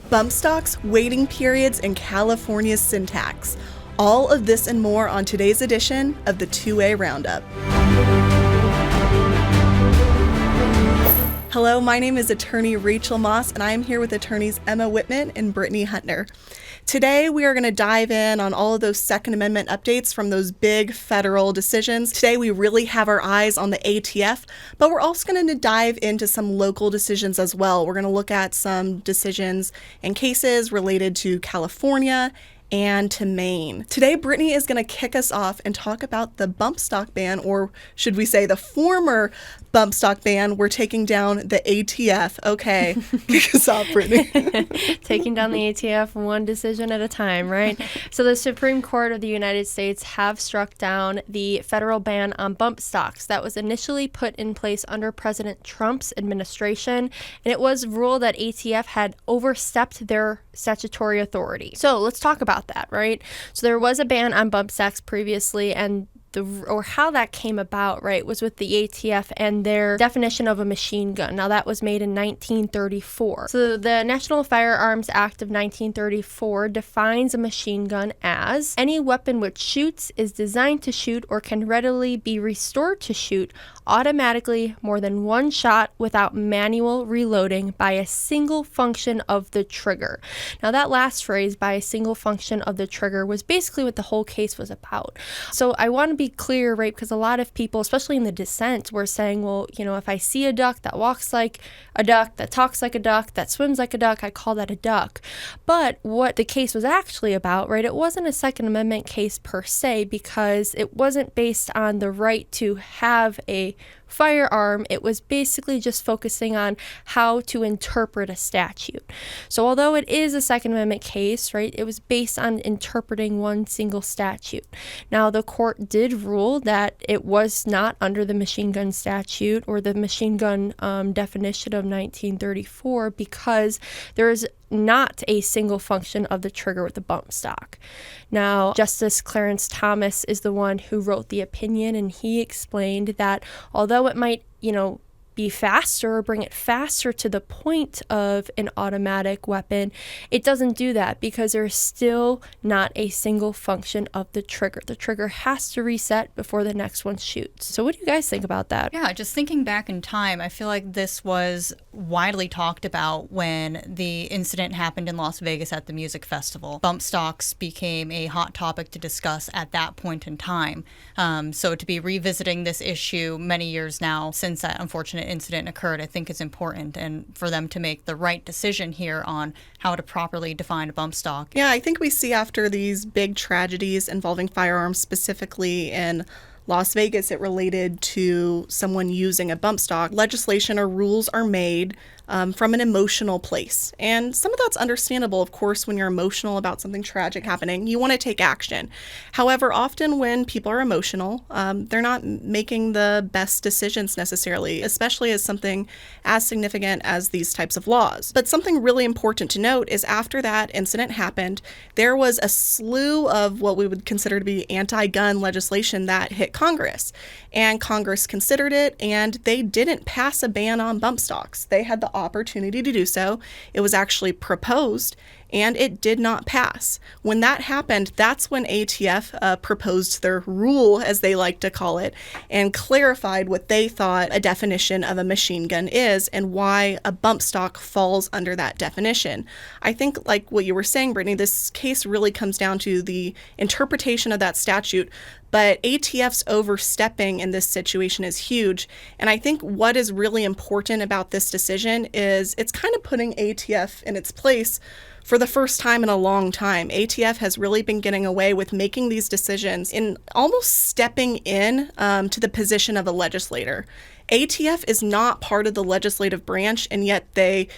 bump stocks, waiting periods, and California's syntax. All of this and more on today's edition of the 2A Roundup. Hello, my name is attorney Rachel Moss, and I am here with attorneys Emma Wittmann and Brittany Huttner. Today, we are going to dive in on all of those Second Amendment updates from those big federal decisions. Today, we really have our eyes on the ATF, but we're also going to dive into some local decisions as well. We're going to look at some decisions and cases related to California and to Maine. Today, Brittany is going to kick us off and talk about the bump stock ban, or should we say the former bump stock ban. We're taking down the ATF. Okay, kick us off, Brittany. Taking down the ATF one decision at a time, right? So the Supreme Court of the United States have struck down the federal ban on bump stocks that was initially put in place under President Trump's administration, and it was ruled that ATF had overstepped their statutory authority. So let's talk about that, right? So there was a ban on bump stocks previously, and how that came about, right, was with the ATF and their definition of a machine gun. Now, that was made in 1934. So the National Firearms Act of 1934 defines a machine gun as any weapon which shoots, is designed to shoot, or can readily be restored to shoot automatically more than one shot without manual reloading by a single function of the trigger. Now, that last phrase, by a single function of the trigger, was basically what the whole case was about. So I want to be clear, right, because a lot of people, especially in the dissent, were saying, well, you know, if I see a duck that walks like a duck, that talks like a duck, that swims like a duck, I call that a duck. But what the case was actually about, right, it wasn't a Second Amendment case per se, because it wasn't based on the right to have a firearm. It was basically just focusing on how to interpret a statute. So although it is a Second Amendment case, right, it was based on interpreting one single statute. Now, the court did rule that it was not under the machine gun statute or the machine gun definition of 1934, because there is not a single function of the trigger with the bump stock. Now, Justice Clarence Thomas is the one who wrote the opinion, and he explained that although it might, be faster or bring it faster to the point of an automatic weapon, it doesn't do that because there's still not a single function of the trigger. The trigger has to reset before the next one shoots. So what do you guys think about that? Yeah, just thinking back in time, I feel like this was widely talked about when the incident happened in Las Vegas at the music festival. Bump stocks became a hot topic to discuss at that point in time. So to be revisiting this issue many years now since that unfortunate incident occurred, I think is important, and for them to make the right decision here on how to properly define a bump stock. Yeah, I think we see after these big tragedies involving firearms, specifically in Las Vegas, it related to someone using a bump stock. Legislation or rules are made from an emotional place. And some of that's understandable, of course, when you're emotional about something tragic happening, you want to take action. However, often when people are emotional, they're not making the best decisions necessarily, especially as something as significant as these types of laws. But something really important to note is after that incident happened, there was a slew of what we would consider to be anti-gun legislation that hit Congress. And Congress considered it, and they didn't pass a ban on bump stocks. They had the opportunity to do so. It was actually proposed, and it did not pass. When that happened, that's when ATF proposed their rule, as they like to call it, and clarified what they thought a definition of a machine gun is and why a bump stock falls under that definition. I think, like what you were saying, Brittany, this case really comes down to the interpretation of that statute. But ATF's overstepping in this situation is huge. And I think what is really important about this decision is it's kind of putting ATF in its place for the first time in a long time. ATF has really been getting away with making these decisions in almost stepping in to the position of a legislator. ATF is not part of the legislative branch, and yet they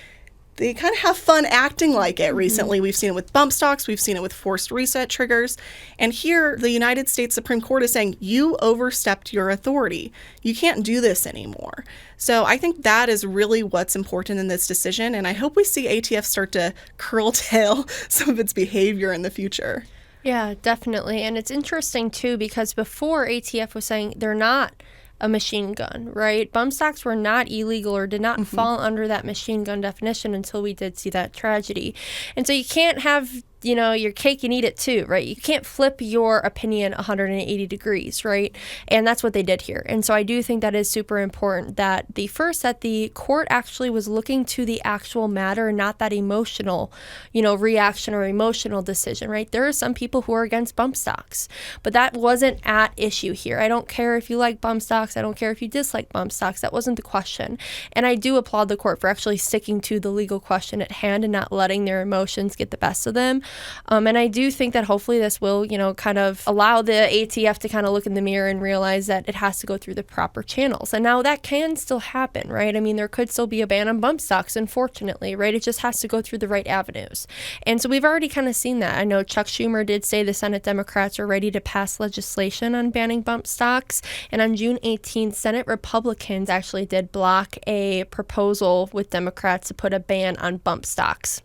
kind of have fun acting like it recently. We've seen it with bump stocks. We've seen it with forced reset triggers. And here, the United States Supreme Court is saying, you overstepped your authority. You can't do this anymore. So I think that is really what's important in this decision. And I hope we see ATF start to curtail some of its behavior in the future. Yeah, definitely. And it's interesting, too, because before ATF was saying they're not a machine gun, right? Bump stocks were not illegal or did not fall under that machine gun definition until we did see that tragedy. And so you can't have your cake and eat it too, right? You can't flip your opinion 180 degrees, right? And that's what they did here. And so I do think that is super important that the court actually was looking to the actual matter, not that emotional, reaction or emotional decision, right? There are some people who are against bump stocks, but that wasn't at issue here. I don't care if you like bump stocks. I don't care if you dislike bump stocks. That wasn't the question. And I do applaud the court for actually sticking to the legal question at hand and not letting their emotions get the best of them. And I do think that hopefully this will, kind of allow the ATF to kind of look in the mirror and realize that it has to go through the proper channels. And now that can still happen, right? I mean, there could still be a ban on bump stocks, unfortunately, right? It just has to go through the right avenues. And so we've already kind of seen that. I know Chuck Schumer did say the Senate Democrats are ready to pass legislation on banning bump stocks. And on June 18th, Senate Republicans actually did block a proposal with Democrats to put a ban on bump stocks.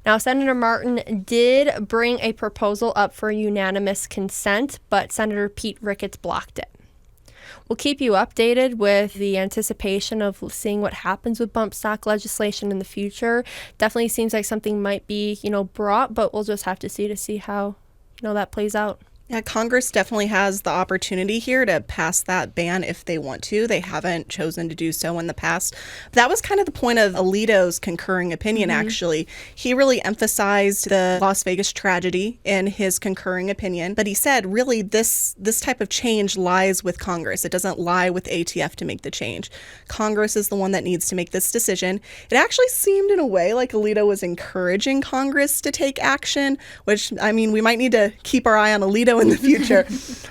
Now, Senator Martin did bring a proposal up for unanimous consent, but Senator Pete Ricketts blocked it. We'll keep you updated with the anticipation of seeing what happens with bump stock legislation in the future. Definitely seems like something might be, brought, but we'll just have to see how, that plays out. Yeah, Congress definitely has the opportunity here to pass that ban if they want to. They haven't chosen to do so in the past. That was kind of the point of Alito's concurring opinion, actually. He really emphasized the Las Vegas tragedy in his concurring opinion, but he said, really, this type of change lies with Congress. It doesn't lie with ATF to make the change. Congress is the one that needs to make this decision. It actually seemed in a way like Alito was encouraging Congress to take action, which, I mean, we might need to keep our eye on Alito in the future.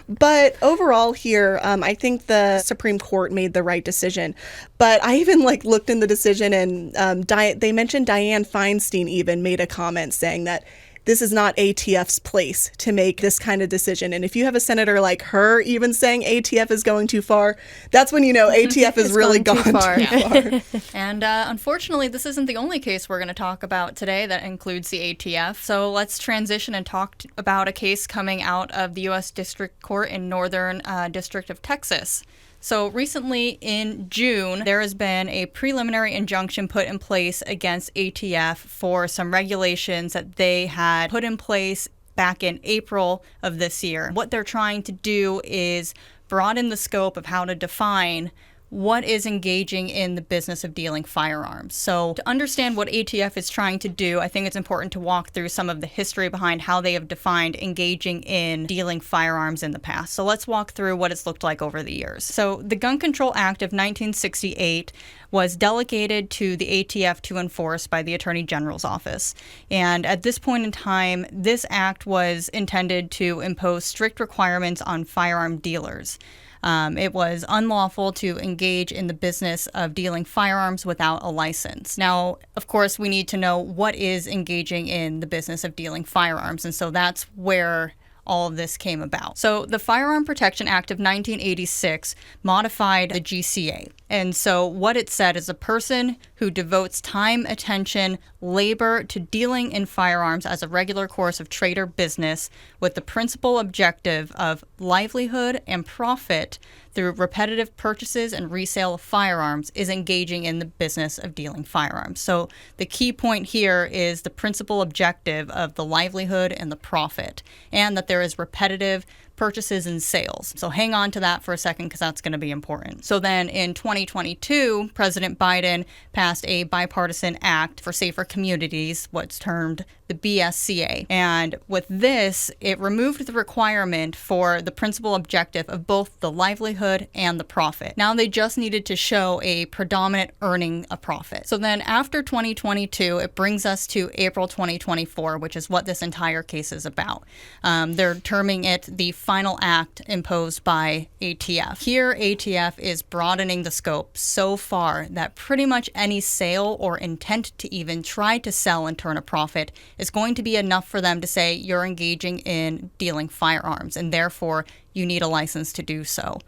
But overall here, I think the Supreme Court made the right decision. But I even looked in the decision and they mentioned Dianne Feinstein even made a comment saying that this is not ATF's place to make this kind of decision. And if you have a senator like her even saying ATF is going too far, that's when you know ATF has really gone too far. And unfortunately, this isn't the only case we're going to talk about today that includes the ATF. So let's transition and talk about a case coming out of the U.S. District Court in Northern District of Texas. So recently in June, there has been a preliminary injunction put in place against ATF for some regulations that they had put in place back in April of this year. What they're trying to do is broaden the scope of how to define what is engaging in the business of dealing firearms. So to understand what ATF is trying to do, I think it's important to walk through some of the history behind how they have defined engaging in dealing firearms in the past. So let's walk through what it's looked like over the years. So the Gun Control Act of 1968 was delegated to the ATF to enforce by the Attorney General's office. And at this point in time, this act was intended to impose strict requirements on firearm dealers. It was unlawful to engage in the business of dealing firearms without a license. Now, of course, we need to know what is engaging in the business of dealing firearms, and so that's where all of this came about. So the Firearm Protection Act of 1986 modified the GCA. And so what it said is a person who devotes time, attention, labor to dealing in firearms as a regular course of trade or business with the principal objective of livelihood and profit through repetitive purchases and resale of firearms is engaging in the business of dealing firearms. So the key point here is the principal objective of the livelihood and the profit, and that there is repetitive purchases and sales. So hang on to that for a second because that's going to be important. So then in 2022, President Biden passed a bipartisan act for safer communities, what's termed the BSCA. And with this, it removed the requirement for the principal objective of both the livelihood and the profit. Now they just needed to show a predominant earning a profit. So then after 2022, it brings us to April 2024, which is what this entire case is about. They're terming it the final act imposed by ATF. Here, ATF is broadening the scope so far that pretty much any sale or intent to even try to sell and turn a profit is going to be enough for them to say you're engaging in dealing firearms, and therefore you need a license to do so.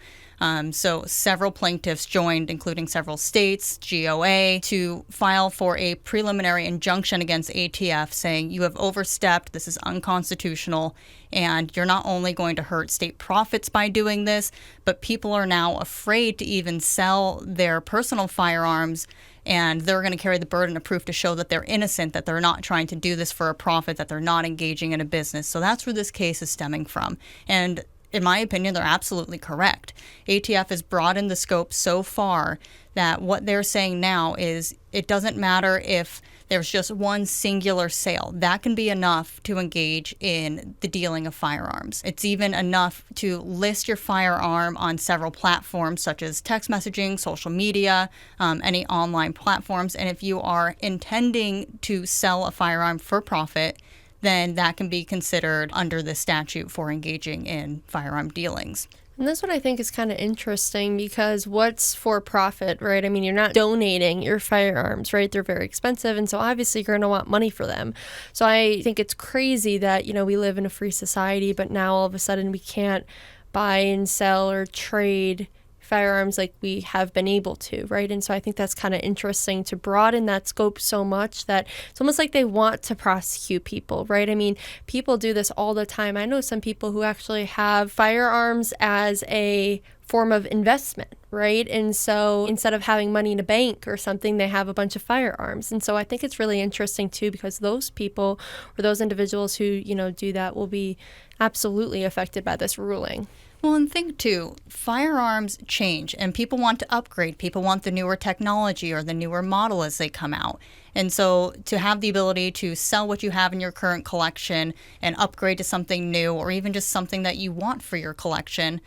So several plaintiffs joined, including several states, GOA, to file for a preliminary injunction against ATF saying you have overstepped, this is unconstitutional, and you're not only going to hurt state profits by doing this, but people are now afraid to even sell their personal firearms, and they're going to carry the burden of proof to show that they're innocent, that they're not trying to do this for a profit, that they're not engaging in a business. So that's where this case is stemming from. And in my opinion, they're absolutely correct. ATF has broadened the scope so far that what they're saying now is it doesn't matter if there's just one singular sale. That can be enough to engage in the dealing of firearms. It's even enough to list your firearm on several platforms such as text messaging, social media, any online platforms. And if you are intending to sell a firearm for profit, then that can be considered under the statute for engaging in firearm dealings. And that's what I think is kind of interesting, because what's for profit, right? I mean, you're not donating your firearms, right? They're very expensive, and so obviously you're going to want money for them. So I think it's crazy that, we live in a free society, but now all of a sudden we can't buy and sell or trade firearms like we have been able to, right? And so I think that's kind of interesting to broaden that scope so much that it's almost like they want to prosecute people, right? I mean, people do this all the time. I know some people who actually have firearms as a form of investment, right? And so instead of having money in a bank or something, they have a bunch of firearms. And so I think it's really interesting too, because those people or those individuals who, do that will be absolutely affected by this ruling. Well, and think too, firearms change and people want to upgrade. People want the newer technology or the newer model as they come out. And so to have the ability to sell what you have in your current collection and upgrade to something new, or even just something that you want for your collection,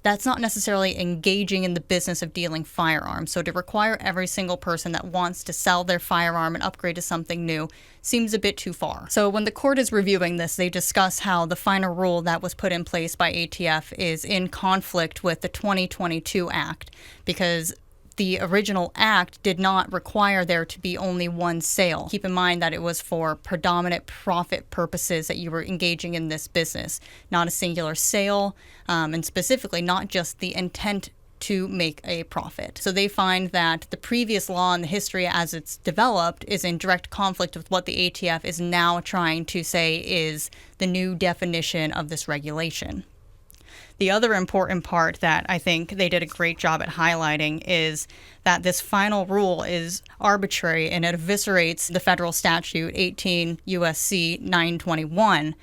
that's not necessarily engaging in the business of dealing firearms. So to require every single person that wants to sell their firearm and upgrade to something new seems a bit too far. So when the court is reviewing this, they discuss how the final rule that was put in place by ATF is in conflict with the 2022 Act, because the original act did not require there to be only one sale. Keep in mind that it was for predominant profit purposes that you were engaging in this business, not a singular sale, and specifically not just the intent to make a profit. So they find that the previous law and the history as it's developed is in direct conflict with what the ATF is now trying to say is the new definition of this regulation. The other important part that I think they did a great job at highlighting is that this final rule is arbitrary and it eviscerates the federal statute 18 U.S.C. 921,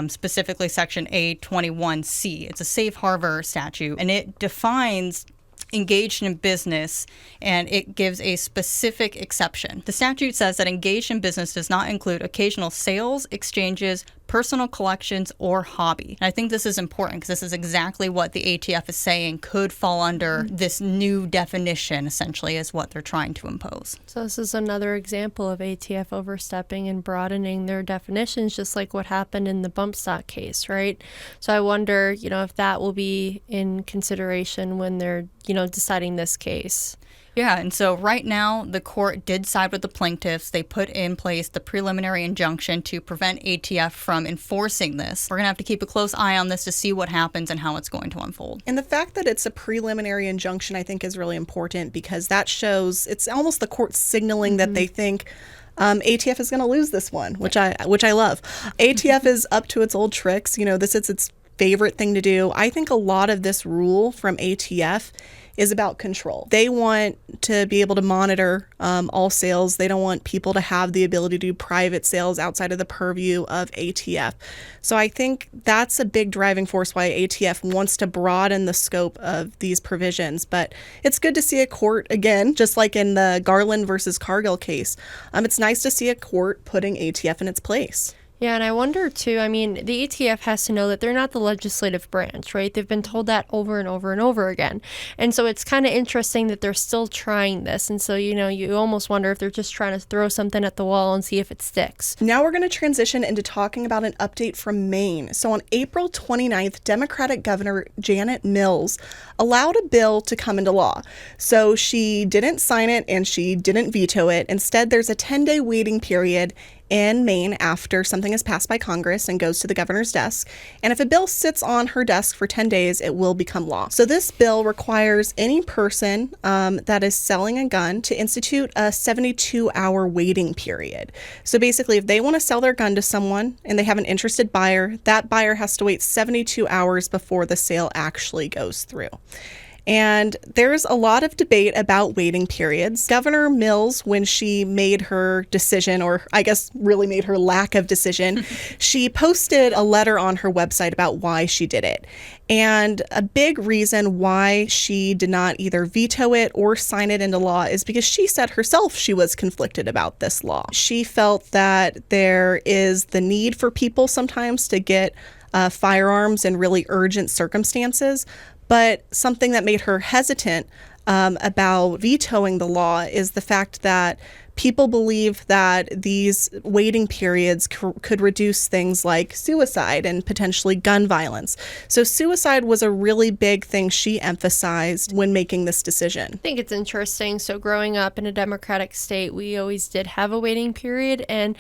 specifically Section A21C. It's a safe harbor statute, and it defines engaged in business, and it gives a specific exception. The statute says that engaged in business does not include occasional sales, exchanges, personal collections, or hobby. And I think this is important because this is exactly what the ATF is saying could fall under this new definition, essentially, is what they're trying to impose. So this is another example of ATF overstepping and broadening their definitions, just like what happened in the bump stock case, right? So I wonder, if that will be in consideration when they're, deciding this case. Yeah, and so right now the court did side with the plaintiffs. They put in place the preliminary injunction to prevent ATF from enforcing this. We're going to have to keep a close eye on this to see what happens and how it's going to unfold. And the fact that it's a preliminary injunction, I think, is really important, because that shows it's almost the court signaling that they think ATF is going to lose this one, which I love. ATF is up to its old tricks. This is its favorite thing to do. I think a lot of this rule from ATF is about control. They want to be able to monitor all sales. They don't want people to have the ability to do private sales outside of the purview of ATF. So I think that's a big driving force why ATF wants to broaden the scope of these provisions. But it's good to see a court, again, just like in the Garland versus Cargill case, it's nice to see a court putting ATF in its place. Yeah, and I wonder, too, the ATF has to know that they're not the legislative branch, right? They've been told that over and over and over again. And so it's kind of interesting that they're still trying this. And so, you almost wonder if they're just trying to throw something at the wall and see if it sticks. Now we're going to transition into talking about an update from Maine. So on April 29th, Democratic Governor Janet Mills allowed a bill to come into law. So she didn't sign it and she didn't veto it. Instead, there's a 10-day waiting period. in Maine after something is passed by Congress and goes to the governor's desk. And if a bill sits on her desk for 10 days, it will become law. So this bill requires any person that is selling a gun to institute a 72-hour waiting period. So basically, if they want to sell their gun to someone and they have an interested buyer, that buyer has to wait 72 hours before the sale actually goes through. And there's a lot of debate about waiting periods. Governor Mills, when she made her decision, or I guess really made her lack of decision, she posted a letter on her website about why she did it. And a big reason why she did not either veto it or sign it into law is because she said herself she was conflicted about this law. She felt that there is the need for people sometimes to get firearms in really urgent circumstances. But something that made her hesitant about vetoing the law is the fact that people believe that these waiting periods could reduce things like suicide and potentially gun violence. So suicide was a really big thing she emphasized when making this decision. I think it's interesting. So growing up in a Democratic state, we always did have a waiting period. And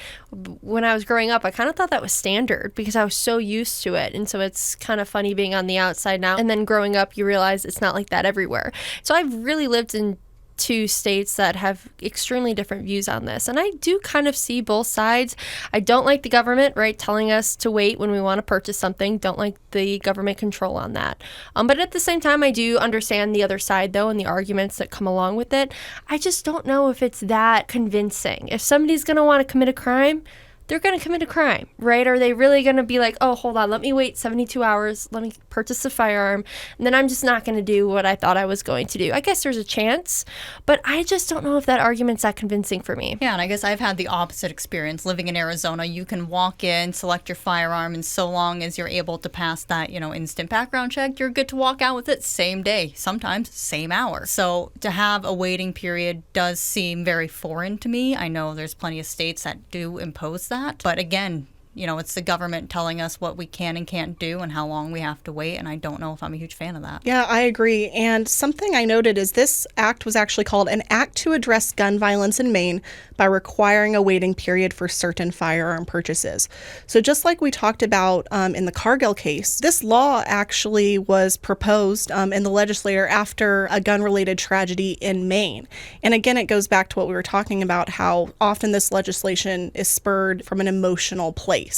when I was growing up, I kind of thought that was standard because I was so used to it. And so it's kind of funny being on the outside now. And then growing up, you realize it's not like that everywhere. So I've really lived in two states that have extremely different views on this. And I do kind of see both sides. I don't like the government, right, telling us to wait when we want to purchase something. Don't like the government control on that. But at the same time, I do understand the other side, though, and the arguments that come along with it. I just don't know if it's that convincing. If somebody's going to want to commit a crime, they're going to commit a crime, right? Are they really going to be like, oh, hold on, let me wait 72 hours, let me purchase a firearm, and then I'm just not going to do what I thought I was going to do? I guess there's a chance, but I just don't know if that argument's that convincing for me. Yeah, and I guess I've had the opposite experience. Living in Arizona, you can walk in, select your firearm, and so long as you're able to pass that, instant background check, you're good to walk out with it same day, sometimes same hour. So to have a waiting period does seem very foreign to me. I know there's plenty of states that do impose that. But again, it's the government telling us what we can and can't do and how long we have to wait. And I don't know if I'm a huge fan of that. Yeah, I agree. And something I noted is this act was actually called an Act to Address Gun Violence in Maine by requiring a waiting period for certain firearm purchases. So just like we talked about in the Cargill case, this law actually was proposed in the legislature after a gun-related tragedy in Maine. And again, it goes back to what we were talking about, how often this legislation is spurred from an emotional place.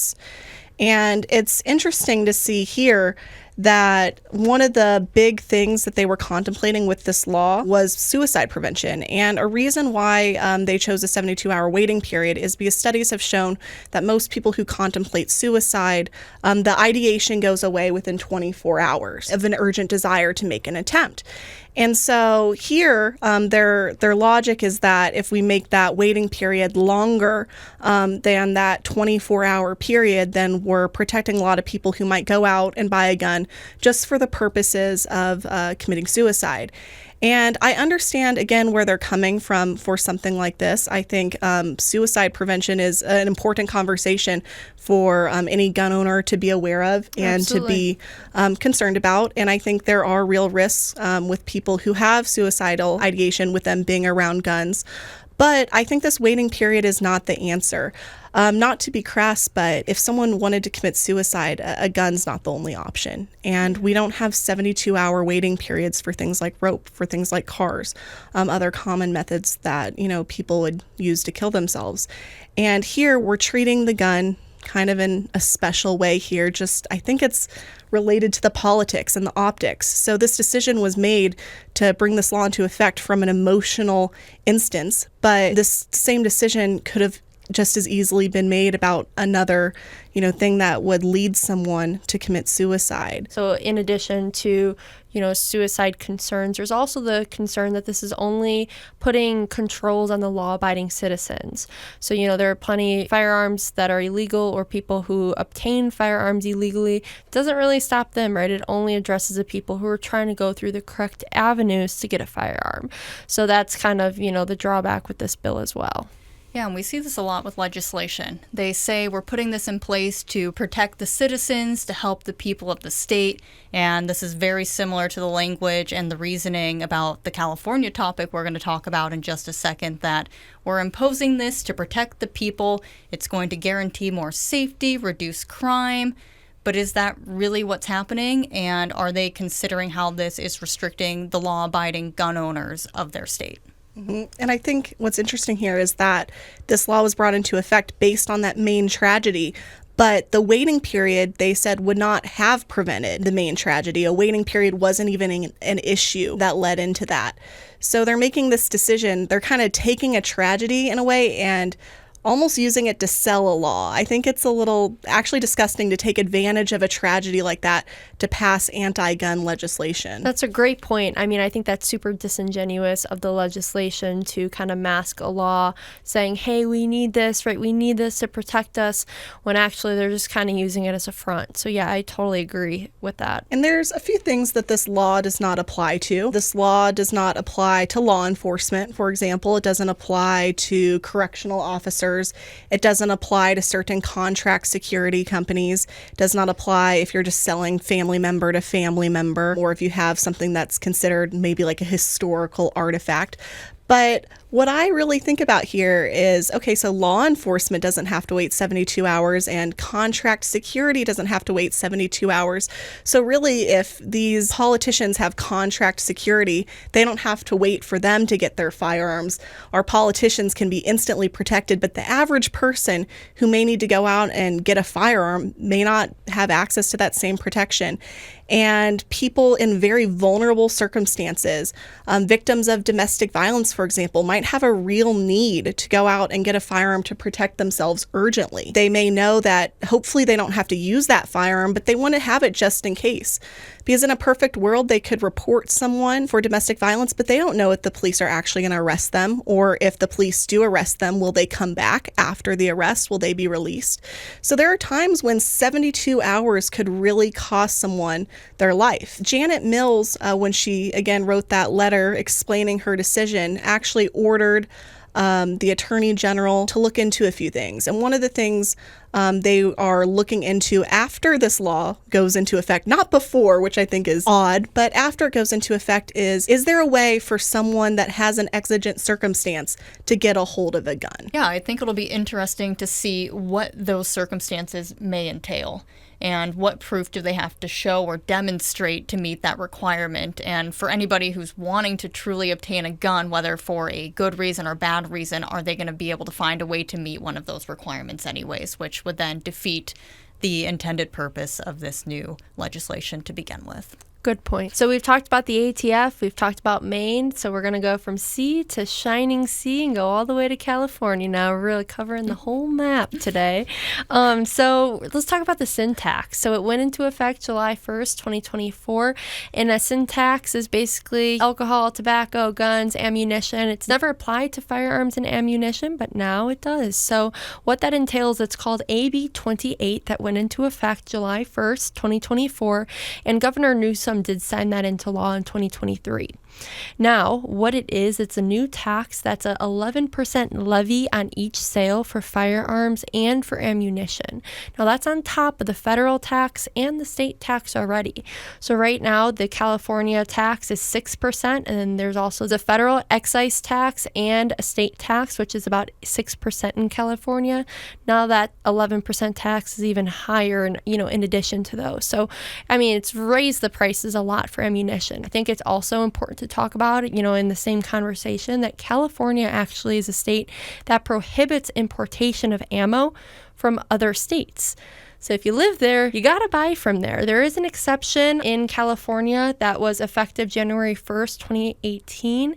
And it's interesting to see here that one of the big things that they were contemplating with this law was suicide prevention. And a reason why they chose a 72-hour waiting period is because studies have shown that most people who contemplate suicide, the ideation goes away within 24 hours of an urgent desire to make an attempt. And so here, their logic is that if we make that waiting period longer than that 24-hour period, then we're protecting a lot of people who might go out and buy a gun just for the purposes of committing suicide. And I understand, again, where they're coming from for something like this. I think suicide prevention is an important conversation for any gun owner to be aware of and Absolutely. to be concerned about. And I think there are real risks with people who have suicidal ideation with them being around guns. But I think this waiting period is not the answer. Not to be crass, but if someone wanted to commit suicide, a gun's not the only option. And we don't have 72-hour waiting periods for things like rope, for things like cars, other common methods that, people would use to kill themselves. And here we're treating the gun kind of in a special way here. I think it's related to the politics and the optics. So this decision was made to bring this law into effect from an emotional instance, but this same decision could have just as easily been made about another, thing that would lead someone to commit suicide. So in addition to, suicide concerns, there's also the concern that this is only putting controls on the law-abiding citizens. So, there are plenty of firearms that are illegal or people who obtain firearms illegally. It doesn't really stop them, right? It only addresses the people who are trying to go through the correct avenues to get a firearm. So that's kind of, the drawback with this bill as well. Yeah, and we see this a lot with legislation. They say we're putting this in place to protect the citizens, to help the people of the state, and this is very similar to the language and the reasoning about the California topic we're going to talk about in just a second, that we're imposing this to protect the people. It's going to guarantee more safety, reduce crime. But is that really what's happening? And are they considering how this is restricting the law-abiding gun owners of their state? And I think what's interesting here is that this law was brought into effect based on that Maine tragedy. But the waiting period, they said, would not have prevented the Maine tragedy. A waiting period wasn't even an issue that led into that. So they're making this decision. They're kind of taking a tragedy in a way and almost using it to sell a law. I think it's a little actually disgusting to take advantage of a tragedy like that to pass anti-gun legislation. That's a great point. I mean, I think that's super disingenuous of the legislation to kind of mask a law saying, hey, we need this, right? We need this to protect us, when actually they're just kind of using it as a front. So yeah, I totally agree with that. And there's a few things that this law does not apply to. This law does not apply to law enforcement, for example. It doesn't apply to correctional officers. It doesn't apply to certain contract security companies. It does not apply if you're just selling family member to family member, or if you have something that's considered maybe like a historical artifact. But what I really think about here is, okay, so law enforcement doesn't have to wait 72 hours and contract security doesn't have to wait 72 hours. So really, if these politicians have contract security, they don't have to wait for them to get their firearms. Our politicians can be instantly protected, but the average person who may need to go out and get a firearm may not have access to that same protection. And people in very vulnerable circumstances, victims of domestic violence, for example, might have a real need to go out and get a firearm to protect themselves urgently. They may know that hopefully they don't have to use that firearm, but they want to have it just in case. Because in a perfect world, they could report someone for domestic violence, but they don't know if the police are actually going to arrest them, or if the police do arrest them, will they come back after the arrest? Will they be released? So there are times when 72 hours could really cost someone their life. Janet Mills, when she again wrote that letter explaining her decision, actually ordered the Attorney General to look into a few things. And one of the things they are looking into after this law goes into effect, not before, which I think is odd, but after it goes into effect is there a way for someone that has an exigent circumstance to get a hold of a gun? Yeah, I think it'll be interesting to see what those circumstances may entail. And what proof do they have to show or demonstrate to meet that requirement? And for anybody who's wanting to truly obtain a gun, whether for a good reason or bad reason, are they going to be able to find a way to meet one of those requirements anyways, which would then defeat the intended purpose of this new legislation to begin with? Good point. So we've talked about the ATF, we've talked about Maine, so we're going to go from sea to shining sea and go all the way to California now. We're really covering the whole map today. So let's talk about the sin tax. So it went into effect July 1st, 2024, and a sin tax is basically alcohol, tobacco, guns, ammunition. It's never applied to firearms and ammunition, but now it does. So what that entails, it's called AB 28 that went into effect July 1st, 2024, and Governor Newsom did sign that into law in 2023. Now, what it is, it's a new tax that's a 11% levy on each sale for firearms and for ammunition. Now, that's on top of the federal tax and the state tax already. So right now, the California tax is 6%, and then there's also the federal excise tax and a state tax, which is about 6% in California. Now that 11% tax is even higher, in addition to those. So, I mean, it's raised the prices a lot for ammunition. I think it's also important to talk about, in the same conversation, that California actually is a state that prohibits importation of ammo from other states. So if you live there, you got to buy from there. There is an exception in California that was effective January 1st, 2018.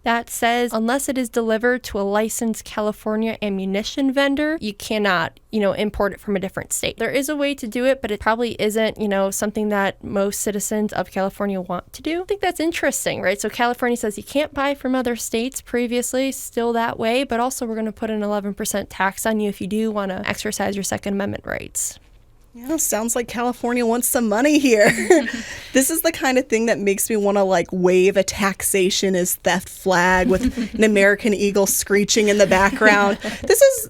That says unless it is delivered to a licensed California ammunition vendor, you cannot, import it from a different state. There is a way to do it, but it probably isn't, something that most citizens of California want to do. I think that's interesting, right? So California says you can't buy from other states previously, still that way, but also we're going to put an 11% tax on you if you do want to exercise your Second Amendment rights. Yeah, sounds like California wants some money here. This is the kind of thing that makes me want to like wave a taxation is theft flag with an American eagle screeching in the background.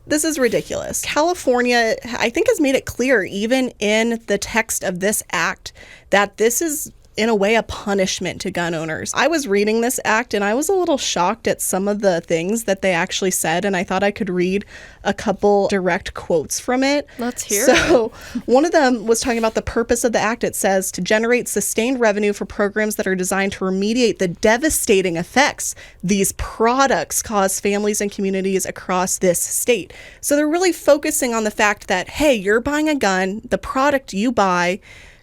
This is ridiculous. California, I think, has made it clear, even in the text of this act, that this is in a way a punishment to gun owners. I was reading this act and I was a little shocked at some of the things that they actually said, and I thought I could read a couple direct quotes from it. Let's hear So one of them was talking about the purpose of the act. It says to generate sustained revenue for programs that are designed to remediate the devastating effects these products cause families and communities across this state. So they're really focusing on the fact that, hey, you're buying a gun, the product you buy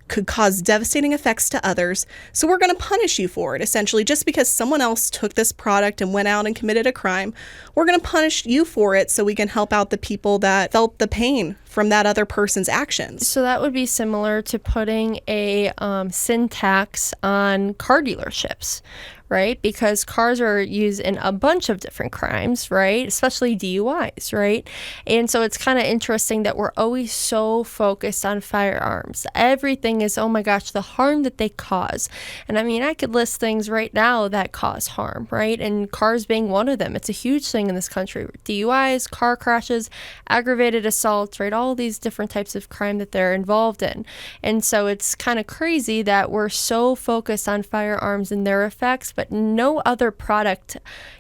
could cause devastating effects to others, so we're going to punish you for it. Essentially, just because someone else took this product and went out and committed a crime, we're going to punish you for it so we can help out the people that felt the pain from that other person's actions. So that would be similar to putting a sin tax on car dealerships, right? Because cars are used in a bunch of different crimes, right? Especially DUIs, right? And so it's kind of interesting that we're always so focused on firearms. Everything is, oh my gosh, the harm that they cause. And I mean, I could list things right now that cause harm, right? And cars being one of them. It's a huge thing in this country. DUIs, car crashes, aggravated assaults, right? All these different types of crime that they're involved in. And so it's kind of crazy that we're so focused on firearms and their effects, but no other product,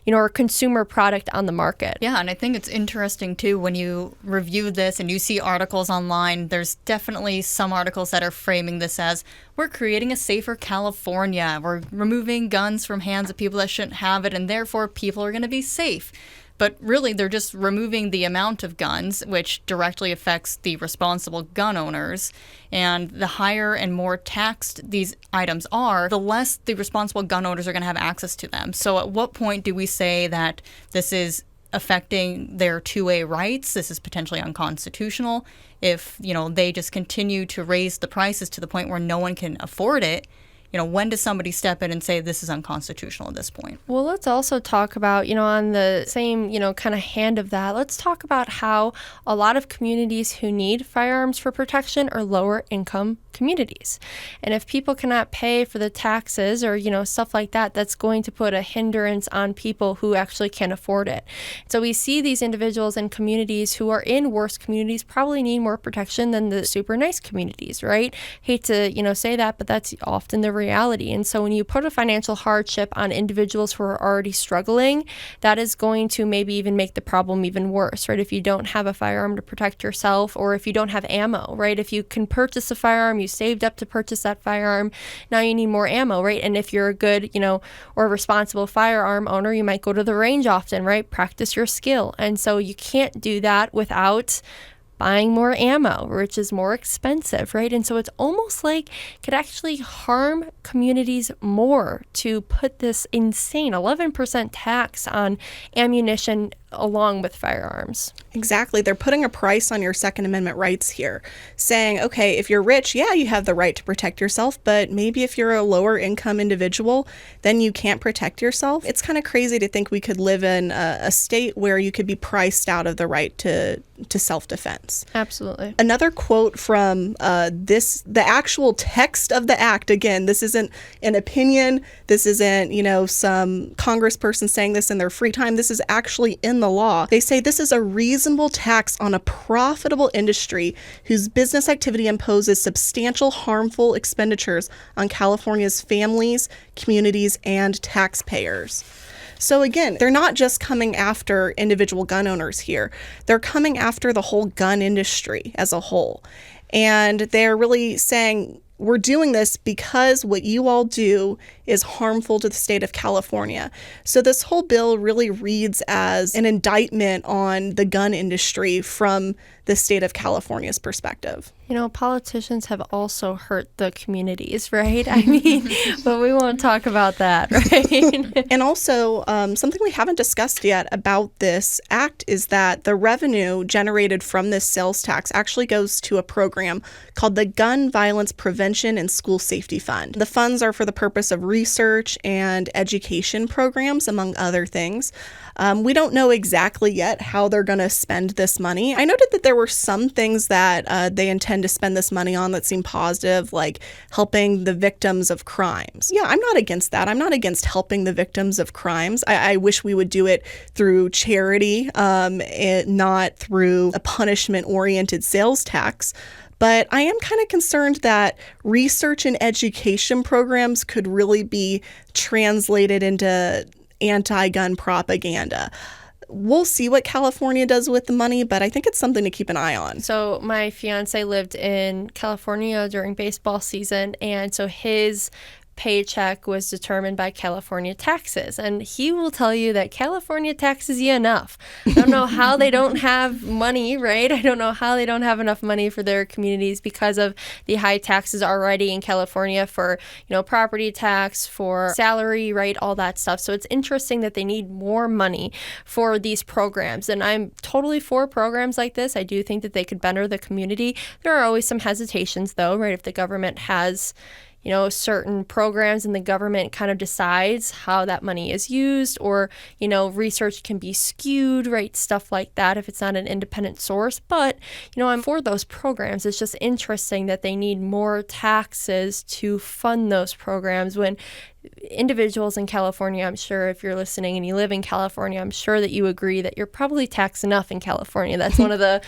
or consumer product on the market. Yeah, and I think it's interesting too when you review this and you see articles online, there's definitely some articles that are framing this as, we're creating a safer California, we're removing guns from hands of people that shouldn't have it, and therefore people are going to be safe. But really, they're just removing the amount of guns, which directly affects the responsible gun owners. And the higher and more taxed these items are, the less the responsible gun owners are going to have access to them. So at what point do we say that this is affecting their 2A rights? This is potentially unconstitutional. If, they just continue to raise the prices to the point where no one can afford it, when does somebody step in and say this is unconstitutional at this point? Well, let's also talk about, on the same, kind of hand of that, let's talk about how a lot of communities who need firearms for protection are lower income communities. And if people cannot pay for the taxes or, stuff like that, that's going to put a hindrance on people who actually can't afford it. So we see these individuals in communities who are in worse communities probably need more protection than the super nice communities, right? Hate to, say that, but that's often the reality. And so when you put a financial hardship on individuals who are already struggling, that is going to maybe even make the problem even worse, right? If you don't have a firearm to protect yourself, or if you don't have ammo, right? If you can purchase a firearm, you saved up to purchase that firearm, now you need more ammo, right? And if you're a good, or responsible firearm owner, you might go to the range often, right? Practice your skill. And so you can't do that without buying more ammo, which is more expensive, right? And so it's almost like it could actually harm communities more to put this insane 11% tax on ammunition along with firearms. Exactly. They're putting a price on your Second Amendment rights here, saying, okay, if you're rich, yeah, you have the right to protect yourself, but maybe if you're a lower income individual, then you can't protect yourself. It's kind of crazy to think we could live in a state where you could be priced out of the right to self-defense. Absolutely. Another quote from the actual text of the act. Again, this isn't an opinion. This isn't, some congressperson saying this in their free time. This is actually in the law. They say this is a reasonable tax on a profitable industry whose business activity imposes substantial harmful expenditures on California's families, communities, and taxpayers. So again, they're not just coming after individual gun owners here. They're coming after the whole gun industry as a whole. And they're really saying, we're doing this because what you all do is harmful to the state of California. So this whole bill really reads as an indictment on the gun industry from the state of California's perspective. Politicians have also hurt the communities, right? I mean, but we won't talk about that, right? And also, something we haven't discussed yet about this act is that the revenue generated from this sales tax actually goes to a program called the Gun Violence Prevention and School Safety Fund. The funds are for the purpose of research and education programs, among other things. We don't know exactly yet how they're going to spend this money. I noted that there were some things that they intended to spend this money on that seem positive, like helping the victims of crimes. Yeah, I'm not against that. I'm not against helping the victims of crimes. I wish we would do it through charity, not through a punishment-oriented sales tax. But I am kind of concerned that research and education programs could really be translated into anti-gun propaganda. We'll see what California does with the money, but I think it's something to keep an eye on. So my fiance lived in California during baseball season, and so his paycheck was determined by California taxes, and he will tell you that California taxes you enough. I don't know how they don't have money, right? I don't know how they don't have enough money for their communities because of the high taxes already in California for, property tax, for salary, right? All that stuff. So it's interesting that they need more money for these programs, and I'm totally for programs like this. I do think that they could better the community. There are always some hesitations though, right? If the government has certain programs and the government kind of decides how that money is used, or, research can be skewed, right? Stuff like that if it's not an independent source. But, I'm for those programs. It's just interesting that they need more taxes to fund those programs when individuals in California, I'm sure if you're listening and you live in California, I'm sure that you agree that you're probably taxed enough in California. That's one of the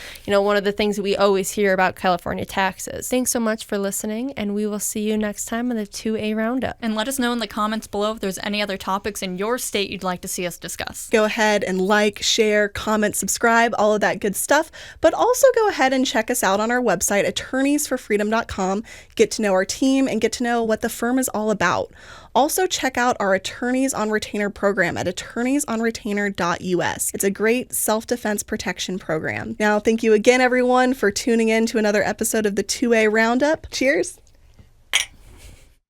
things that we always hear about California taxes. Thanks so much for listening, and we will see you next time on the 2A Roundup. And let us know in the comments below if there's any other topics in your state you'd like to see us discuss. Go ahead and like, share, comment, subscribe, all of that good stuff. But also go ahead and check us out on our website, attorneysforfreedom.com. Get to know our team and get to know what the firm is all about. Also, check out our Attorneys on Retainer program at attorneysonretainer.us. It's a great self-defense protection program. Now, thank you again, everyone, for tuning in to another episode of the 2A Roundup. Cheers!